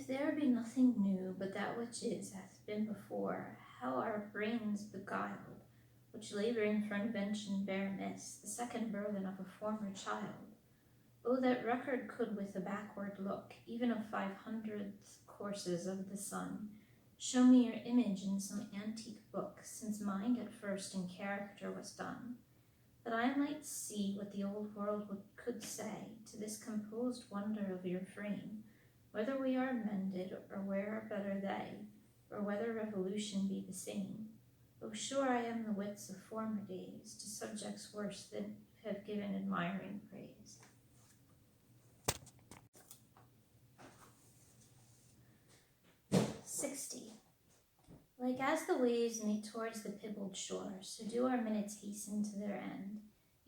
If there be nothing new but that which is hath been before, how are brains beguiled, which labouring for invention bear amiss the second burthen of a former child? Oh, that record could with a backward look, even of 500th courses of the sun, show me your image in some antique book, since mind at first in character was done, that I might see what the old world could say to this composed wonder of your frame, whether we are mended, or where are better they, or whether revolution be the same. Oh, sure I am the wits of former days, to subjects worse than have given admiring praise. Like as the waves make towards the pibbled shore, so do our minutes hasten to their end,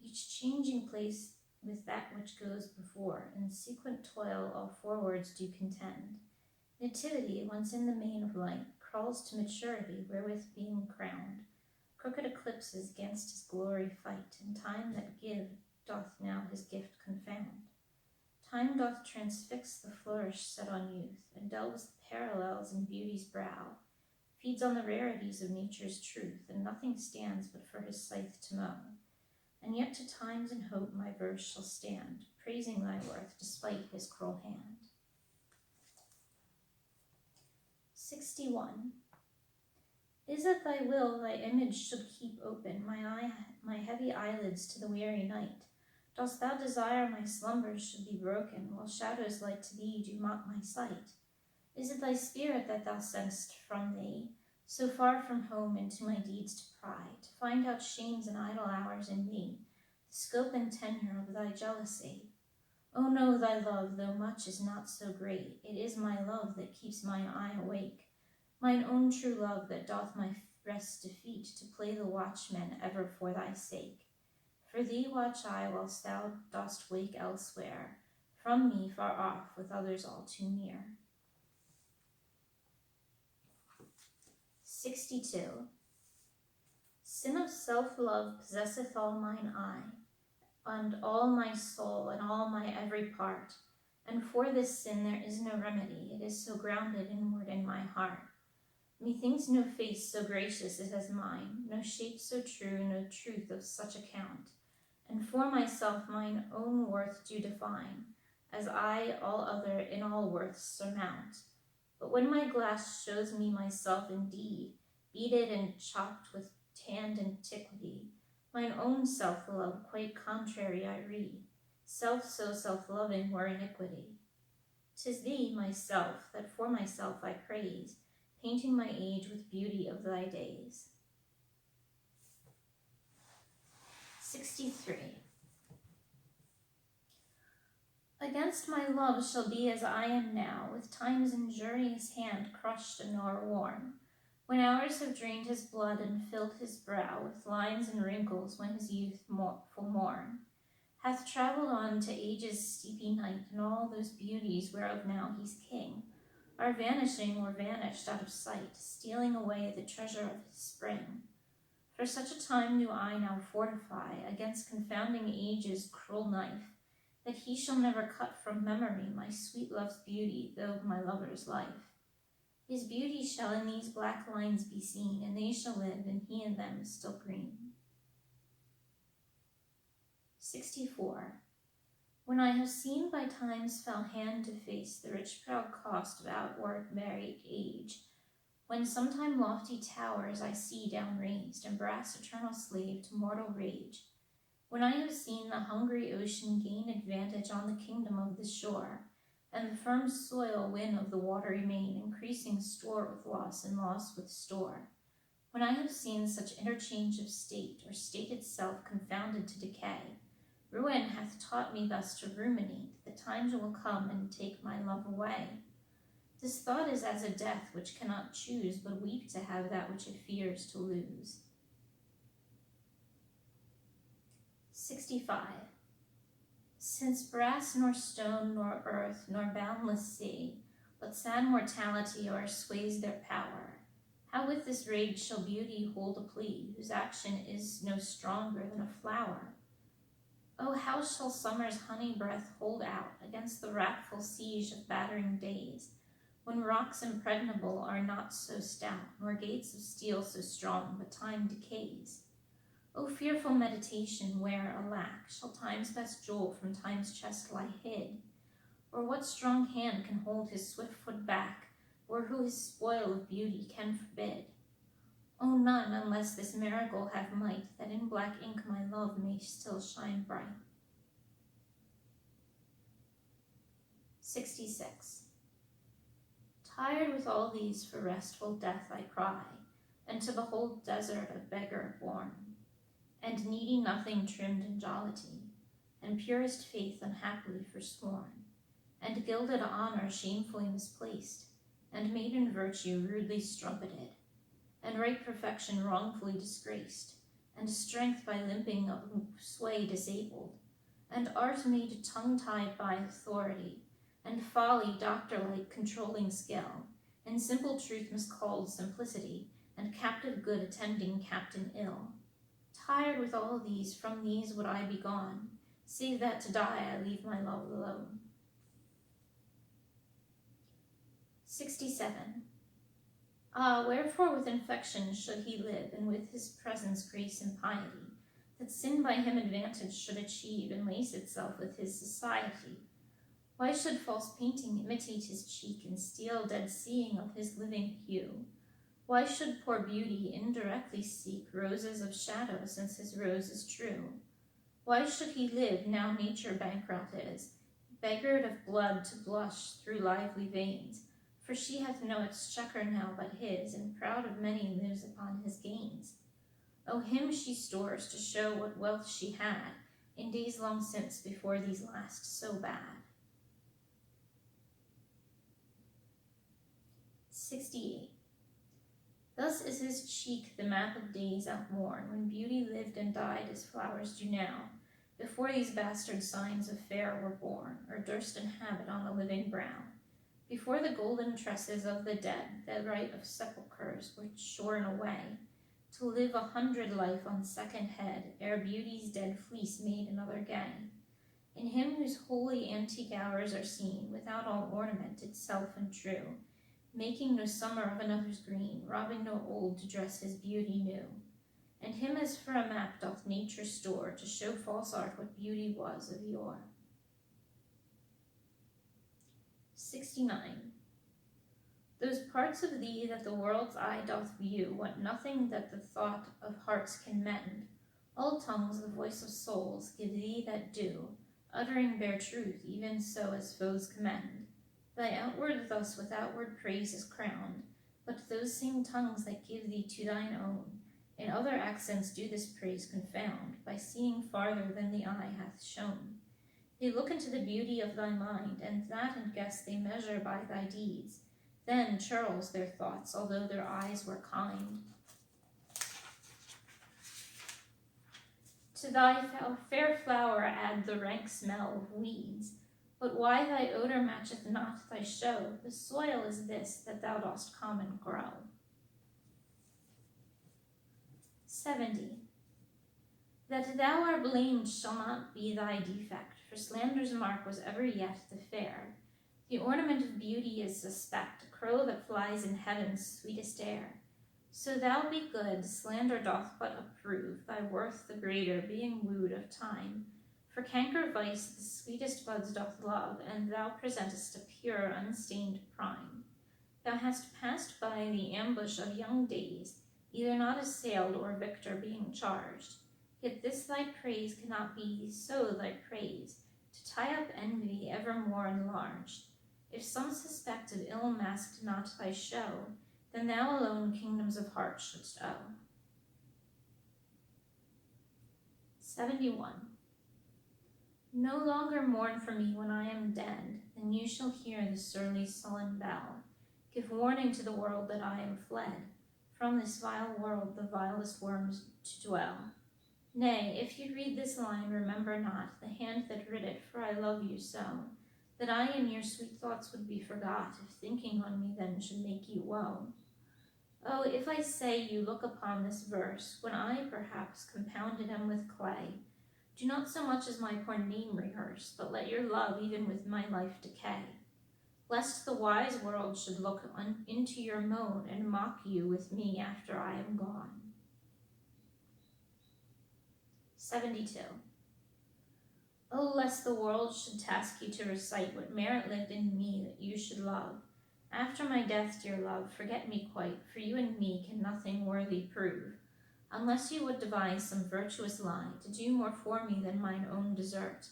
each changing place with that which goes before, in sequent toil all forwards do contend. Nativity, once in the main of light, crawls to maturity, wherewith being crowned, crooked eclipses gainst his glory fight, and time that give doth now his gift confound. Time doth transfix the flourish set on youth, and delves the parallels in beauty's brow, feeds on the rarities of nature's truth, and nothing stands but for his scythe to mow. And yet to times in hope my verse shall stand, praising thy worth despite his cruel hand. 61. Is it thy will thy image should keep open my heavy eyelids to the weary night? Dost thou desire my slumbers should be broken, while shadows like to thee do mock my sight? Is it thy spirit that thou send'st from thee, so far from home into my deeds to pry, to find out shames and idle hours in me, the scope and tenure of thy jealousy? Oh no, thy love, though much, is not so great. It is my love that keeps mine eye awake, mine own true love that doth my rest defeat, to play the watchman ever for thy sake. For thee watch I whilst thou dost wake elsewhere, from me far off, with others all too near. 62. Sin of self-love possesseth all mine eye, and all my soul, and all my every part, and for this sin there is no remedy, it is so grounded inward in my heart. Methinks no face so gracious is as mine, no shape so true, no truth of such account, and for myself mine own worth do define, as I all other in all worths surmount. But when my glass shows me myself indeed, beaded and chopped with tanned antiquity, mine own self-love quite contrary I read, self so self-loving were iniquity. 'Tis thee, myself, that for myself I praise, painting my age with beauty of thy days. 63. Against my love shall be as I am now, with time's injurious hand crushed and o'erworn, when hours have drained his blood and filled his brow with lines and wrinkles, when his youthful morn hath travelled on to age's steepy night, and all those beauties whereof now he's king are vanishing or vanished out of sight, stealing away the treasure of his spring. For such a time do I now fortify against confounding age's cruel knife, that he shall never cut from memory my sweet love's beauty, though my lover's life. His beauty shall in these black lines be seen, and they shall live, and he in them is still green. 64. When I have seen by time's foul hand deface the rich proud cost of outward married age, when sometime lofty towers I see down raised, and brass eternal slave to mortal rage, when I have seen the hungry ocean gain advantage on the kingdom of the shore, and the firm soil win of the watery main, increasing store with loss and loss with store, when I have seen such interchange of state, or state itself confounded to decay, ruin hath taught me thus to ruminate, the times will come and take my love away. This thought is as a death which cannot choose but weep to have that which it fears to lose. 65. Since brass nor stone nor earth nor boundless sea, but sad mortality o'ersways their power, how with this rage shall beauty hold a plea, whose action is no stronger than a flower? Oh, how shall summer's honey breath hold out against the wrathful siege of battering days, when rocks impregnable are not so stout, nor gates of steel so strong, but time decays. O fearful meditation, where, alack, shall time's best jewel from time's chest lie hid? Or what strong hand can hold his swift foot back, or who his spoil of beauty can forbid? O none, unless this miracle have might, that in black ink my love may still shine bright. 66. Tired with all these, for restful death I cry, and to behold desert a beggar born, and needy nothing trimmed in jollity, and purest faith unhappily forsworn, and gilded honor shamefully misplaced, and maiden virtue rudely strumpeted, and right perfection wrongfully disgraced, and strength by limping of sway disabled, and art made tongue-tied by authority, and folly doctor-like controlling skill, and simple truth miscalled simplicity, and captive good attending captain ill. Tired with all these, from these would I be gone, save that to die I leave my love alone. 67. Ah, wherefore with infection should he live, and with his presence grace and piety, that sin by him advantage should achieve, and lace itself with his society? Why should false painting imitate his cheek, and steal dead seeing of his living hue? Why should poor beauty indirectly seek roses of shadow, since his rose is true? Why should he live, now nature bankrupt is, beggared of blood to blush through lively veins? For she hath no exchequer now but his, and proud of many lives upon his gains. O him she stores to show what wealth she had, in days long since before these last so bad. 68. Thus is his cheek the map of days outworn, when beauty lived and died as flowers do now, before these bastard signs of fair were born, or durst inhabit on the living brow. Before the golden tresses of the dead, the right of sepulchres were shorn away, to live 100 life on second head, ere beauty's dead fleece made another gay. In him whose holy antique hours are seen, without all ornament, itself and true, making no summer of another's green, robbing no old to dress his beauty new. And him as for a map doth nature store, to show false art what beauty was of yore. 69. Those parts of thee that the world's eye doth view want nothing that the thought of hearts can mend. All tongues, the voice of souls, give thee that do, uttering bare truth, even so as foes commend. Thy outward thus with outward praise is crowned, but those same tongues that give thee to thine own, in other accents do this praise confound, by seeing farther than the eye hath shown. They look into the beauty of thy mind, and that and guess they measure by thy deeds. Then churls their thoughts, although their eyes were kind. To thy fair flower add the rank smell of weeds, but why thy odor matcheth not thy show? The soil is this, that thou dost common grow. 70. That thou art blamed shall not be thy defect, for slander's mark was ever yet the fair. The ornament of beauty is suspect, a crow that flies in heaven's sweetest air. So thou be good, slander doth but approve, thy worth the greater, being wooed of time. For canker vice the sweetest buds doth love, and thou presentest a pure, unstained prime. Thou hast passed by the ambush of young days, either not assailed or victor being charged. Yet this thy praise cannot be so thy praise, to tie up envy evermore enlarged. If some suspect of ill masked not thy show, then thou alone kingdoms of heart shouldst owe. 71. No longer mourn for me when I am dead, then you shall hear the surly sullen bell give warning to the world that I am fled, from this vile world the vilest worms to dwell. Nay, if you read this line, remember not the hand that writ it, for I love you so, that I in your sweet thoughts would be forgot, if thinking on me then should make you woe. Oh, if I say you look upon this verse, when I perhaps compounded am with clay, do not so much as my poor name rehearse, but let your love even with my life decay. lest the wise world should look into your moan and mock you with me after I am gone. 72. Oh, lest the world should task you to recite what merit lived in me that you should love. After my death, dear love, forget me quite, for you and me can nothing worthy prove, unless you would devise some virtuous lie to do more for me than mine own desert,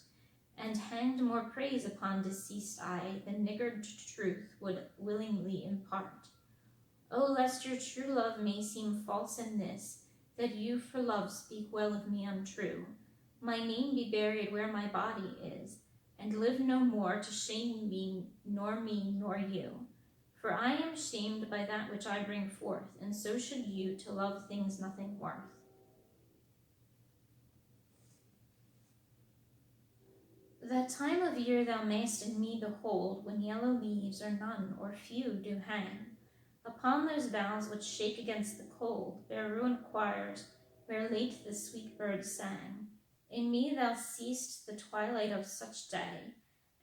and hanged more praise upon deceased I than niggard truth would willingly impart. Oh, lest your true love may seem false in this, that you for love speak well of me untrue, my name be buried where my body is, and live no more to shame me nor you. For I am shamed by that which I bring forth, and so should you to love things nothing worth. That time of year thou mayst in me behold, when yellow leaves, or none, or few, do hang upon those boughs which shake against the cold, bear ruined choirs, where late the sweet birds sang. In me thou seest the twilight of such day,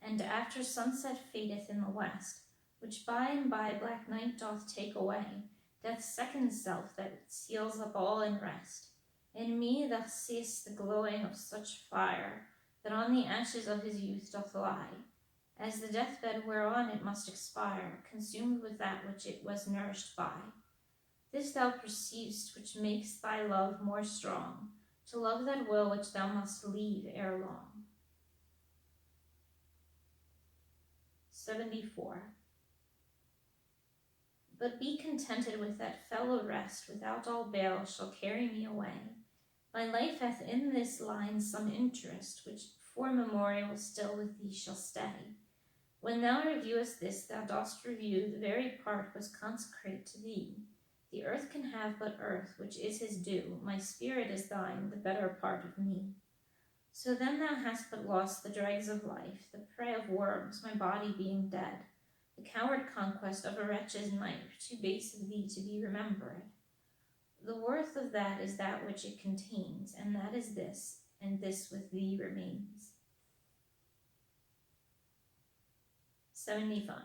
and after sunset fadeth in the west, which by and by black night doth take away, death's second self that seals up all in rest. In me thou seest the glowing of such fire, that on the ashes of his youth doth lie, as the deathbed whereon it must expire, consumed with that which it was nourished by. This thou perceiv'st, which makes thy love more strong, to love that will which thou must leave ere long. 74. But be contented with that fellow rest, without all bale shall carry me away. My life hath in this line some interest, which for memorial still with thee shall stay. When thou reviewest this, thou dost review the very part was consecrate to thee. The earth can have but earth, which is his due. My spirit is thine, the better part of me. So then thou hast but lost the dregs of life, the prey of worms, my body being dead, the coward conquest of a wretch's knife, too base of thee to be remembered. The worth of that is that which it contains, and that is this, and this with thee remains. 75.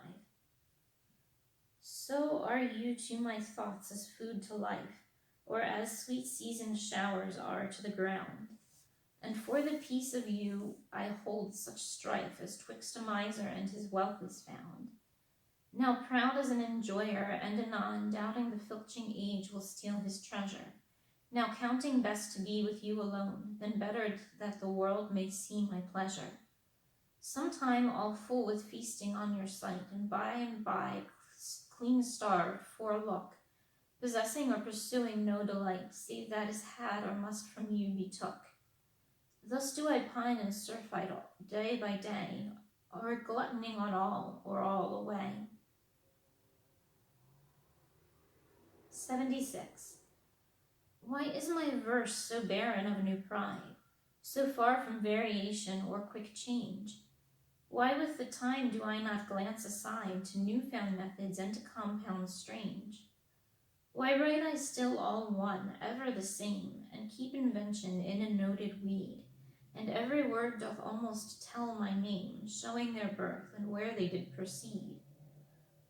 So are you to my thoughts as food to life, or as sweet seasoned showers are to the ground. And for the peace of you I hold such strife as twixt a miser and his wealth is found. Now proud as an enjoyer, and anon doubting the filching age will steal his treasure. Now counting best to be with you alone, than better that the world may see my pleasure. Sometime all full with feasting on your sight, and by clean starved for a look, possessing or pursuing no delight, save that is had or must from you be took. Thus do I pine in surfeit day by day, or gluttoning on all, or all away. 76. Why is my verse so barren of new pride, so far from variation or quick change? Why with the time do I not glance aside to new-found methods and to compounds strange? Why write I still all one, ever the same, and keep invention in a noted weed, and every word doth almost tell my name, showing their birth and where they did proceed?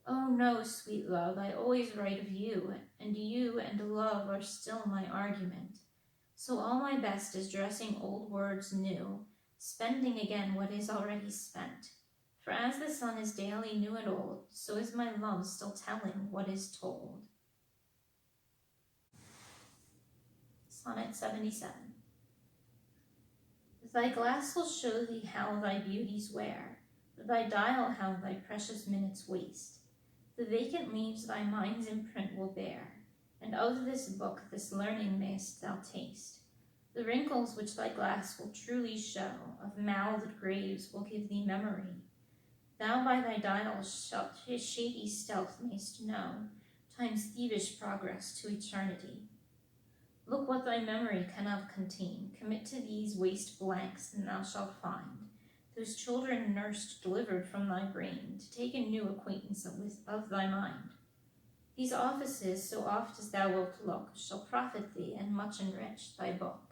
Oh no, sweet love, I always write of you and love are still my argument. So all my best is dressing old words new, spending again what is already spent. For as the sun is daily new and old, so is my love still telling what is told. Sonnet 77. Thy glass will show thee how thy beauties wear, thy dial how thy precious minutes waste. The vacant leaves thy mind's imprint will bear, and of this book this learning mayst thou taste. The wrinkles which thy glass will truly show, of mouthed graves will give thee memory. Thou by thy dial shady stealth mayst know, time's thievish progress to eternity. Look what thy memory cannot contain, commit to these waste blanks, and thou shalt find those children nursed, delivered from thy brain, to take a new acquaintance of thy mind. These offices, so oft as thou wilt look, shall profit thee, and much enrich thy book.